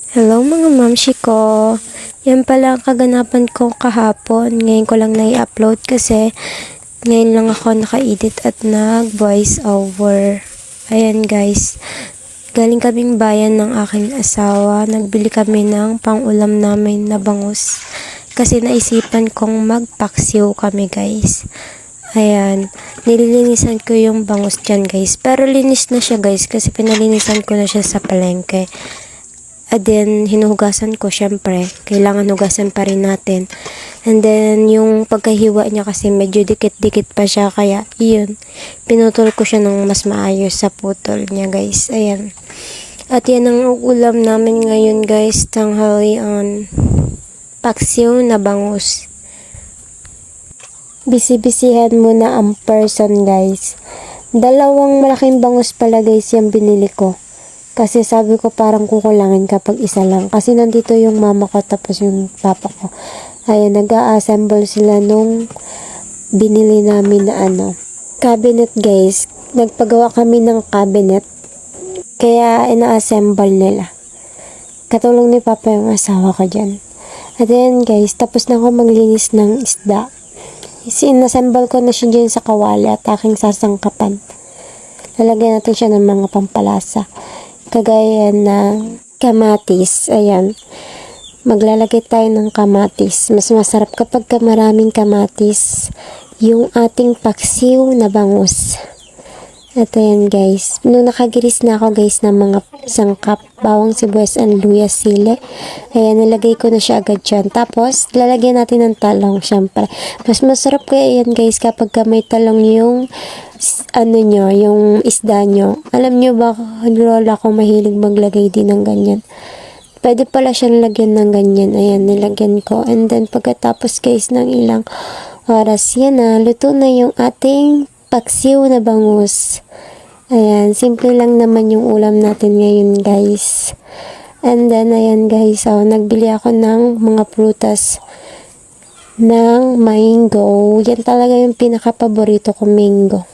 Hello mga mamshi ko. Yan pala ang kaganapan ko kahapon. Ngayon ko lang na-upload kasi ngayon lang ako naka-edit at nag-voice over. Ayan guys. Galing kaming bayan ng aking asawa. Nagbili kami ng pang-ulam namin na bangus. Kasi naisipan kong magpaksiw kami guys. Ayan. Nililinisan ko yung bangus dyan guys. Pero linis na siya guys kasi pinalinisan ko na siya sa palengke. And then, hinuhugasan ko, syempre. Kailangan hugasan pa rin natin. And then, yung pagkahiwa niya kasi medyo dikit-dikit pa siya. Kaya, yun. Pinutol ko siya ng mas maayos sa putol niya, guys. Ayan. At yan ang ulam namin ngayon, guys. Tanghalian. Paksiw na bangus. Bisi-bisihan muna ang person, guys. Dalawang malaking bangus pala, guys, yung binili ko. Kasi sabi ko parang kukulangin kapag isa lang. Kasi nandito yung mama ko tapos yung papa ko. Ayan, nag-a-assemble sila nung binili namin na cabinet guys. Nagpagawa kami ng cabinet. Kaya ina-assemble nila. Katulong ni papa yung asawa ko dyan. At then guys, tapos na ako maglinis ng isda. In-assemble ko na siya dyan sa kawali at aking sasangkapan. Lalagyan natin siya ng mga pampalasa. Kagaya ng kamatis. Ayan. Maglalagay tayo ng kamatis. Mas masarap kapag maraming kamatis. Yung ating paksiw na bangus. At ayan guys. Nung nakagiris na ako guys ng mga sangkap, bawang sibuyas and luya sili. Ayan, nilagay ko na siya agad dyan. Tapos, lalagyan natin ng talong syempre. Mas masarap kaya yan guys kapag may talong yung yung isda nyo. Alam nyo ba, lola ko mahilig maglagay din ng ganyan. Pwede pala siyang lagyan ng ganyan. Ayan, nilagyan ko. And then, pagkatapos guys ng ilang oras, yan na, luto na yung ating paksiw na bangus. Ayan, simple lang naman yung ulam natin ngayon guys. And then, ayan guys, nagbili ako ng mga prutas ng mango. Yan talaga yung pinaka-paborito ko, mango.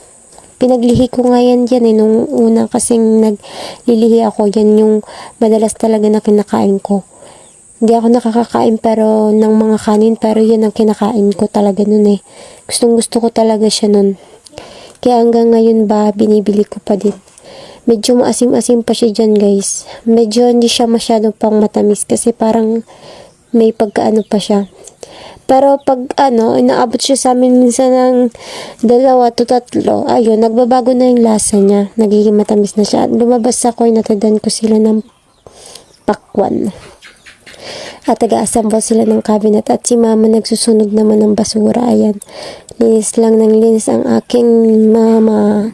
Pinaglihi ko nga yan dyan nung una kasing naglilihi ako. Yan yung madalas talaga na kinakain ko. Hindi ako nakakakain pero ng mga kanin, pero yan ang kinakain ko talaga nun eh. Gustong gusto ko talaga siya nun. Kaya hanggang ngayon ba, binibili ko pa din. Medyo maasim-asim pa siya dyan guys. Medyo hindi siya masyado pang matamis kasi parang may pagkaano pa siya. Pero pag inaabot siya sa amin minsan ng 2 to 3, ayun, nagbabago na yung lasa niya. Nagiging matamis na siya. At lumabas ako, natadan ko sila ng pakwan. At taga-assemble sila ng cabinet. At si mama nagsusunog naman ng basura. Ayan, linis lang ng linis ang aking mama.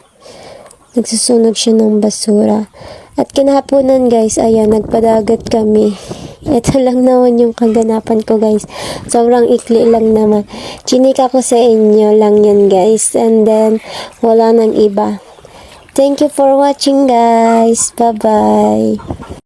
Nagsusunog siya ng basura. At kinahaponan guys, ayan, nagpadagat kami. Ito lang naman yung kaganapan ko guys. Sobrang ikli lang naman. Chinika ko sa inyo lang yan guys. And then, wala nang iba. Thank you for watching guys. Bye-bye.